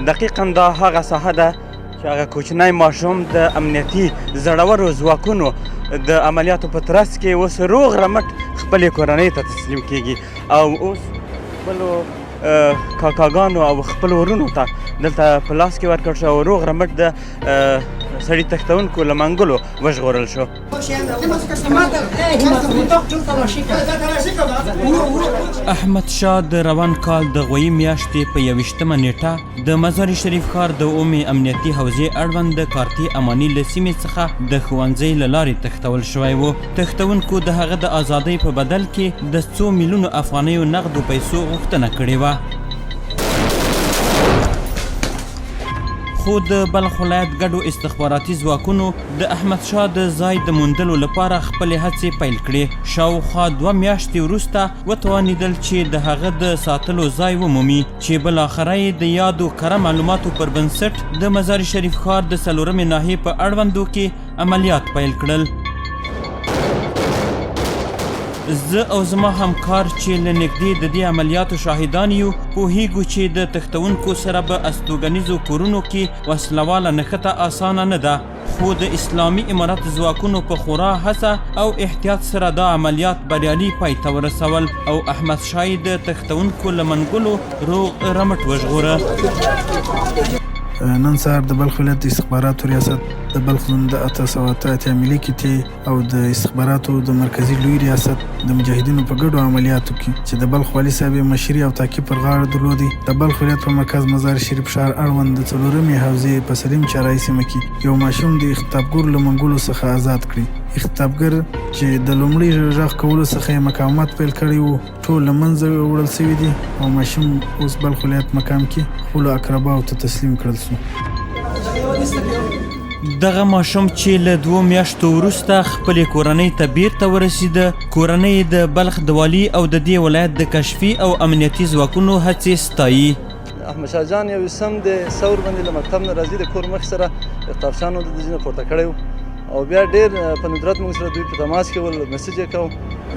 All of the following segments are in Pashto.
دقیقاً دا هغه ساحه ده چې هغه کوچنی ماشوم د امنیتي زړورو ځواکونو د عملیاتو په ترڅ کې اوس روغ رمټ خپلې کورنۍ ته تسلیم کیږي او اوس خپلو کاکاګانو او خپلو ورونو ته دلته په لاس کې ورکړ شو او روغ رمټ د سړي تښتونکو له منګولو وژغورل شو. احمد شاه د روان کال د غویي میاشتې په 21مه نیټه د مزار شریف ښار د اومې امنیتي حوزې اړوند د کارتي اماني له سیمې څخه د ښوونځي له لارې تښتول شوی و. تښتونکو د هغه د ازادۍ په بدل کې د 100 میلیونو افغانیو نغدو پیسو غوښتنه کړې وه. خو د بلخ ولایت ګډو استخباراتي ځواکونو د احمد شاه د ځای د موندلو لپاره خپلې هڅې پیل کړې. شاوخوا 2 میاشتې وروسته وتوانېدل چې د هغه د ساتلو ځای ومومي چې بالاخره یې د یادو کره معلوماتو پر بنسټ د مزار شریف ښار د 4مې ناحیې په اړوندو کې عملیات پیل کړل. زه او زما همکار چې له نږدې د دې عملیاتو شاهدان یو پوهیږو چې د تښتونکو سره به استوګنیزو کورونو کې وسلواله نښته اسانه نه ده، خو د اسلامي امارت ځواکونو په خورا هڅه او احتیاط سره دا عملیات بریالي پای ته ورسول او احمد شاه د تښتونکو له منګلو روغ رمټ وژغوره. نن سهار د بلخ ولایت د استخباراتو ریاست د بلخ زون د 888 ملي کیټې او د استخباراتو د مرکزي لوی ریاست د مجاهدینو په ګډو عملیاتو کې چې د بلخ والي صاحب مشري او تعقیب پر غاړه درلودي د بلخ ولایت په مرکز مزار شریف ښار اړوند د 4مې حوزې په سلیم چاراهي سیمه کې یو ماشوم د اختطافګر له منګولو څخه ازاد کړي. اختطافګر چې د لومړي غږ کولو څخه یې مقاومت پیل کړی و ټول له منځه وړل سوي دي او ماشوم اوس بلخ ولایت مقام کې خپلو اقرباو ته تسلیم کړل سو. دغه ماشوم چې له 2 میاشتو وروسته خپلې کورنۍ ته بیرته ورسېده، کورنۍ د بلخ د والي او د دې ولایت د کشفي او امنیتي ځواکونو هڅې ستایي. احمد شاه جان یو سم د ثور باندې له مکتب نه راځي، د کور مخ سره اختطافشانو د ځینه پورته کړی او بیا ډېر په ندرت موږ سره دوی په تماس کې ول، میسج یې کو،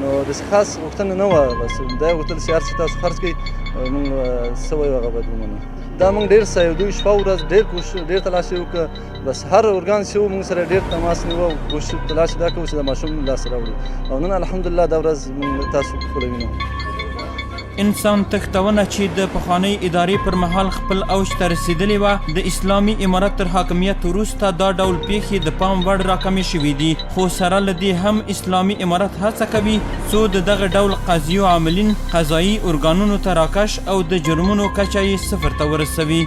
نو داسې خاص غوښتنه نه وه، بس دا یې غوښتل چې هر څه تاسو خرڅ کړئ موږ څه وایو هغه باید ومنو. دا موږ ډېر ستایو، دوی شپه ورځ ډېر کوشش ډېر تلاش یې وکړه، بس هر ارګان چې و موږ سره ډېر تماس نیوه او کوشش تلاش دا کوو چې د ماشوم لاسته راوړو او نن الحمدلله دا ورځ موږ تاسو خپله وینو. انسان تښتونه چې د پخوانۍ ادارې پر مهال خپل اوج ته رسېدلې وه، د اسلامي امارت تر حاکمیت وروسته دا ډول پیښې د پام وړ راکمې شوي دي، خو سره له دې هم اسلامي امارت هڅه کوي څو د دغه ډول قضیو عاملین قضایي ارګانونو ته راکش او د جرمونو کچه یې 0 ته ورسوي.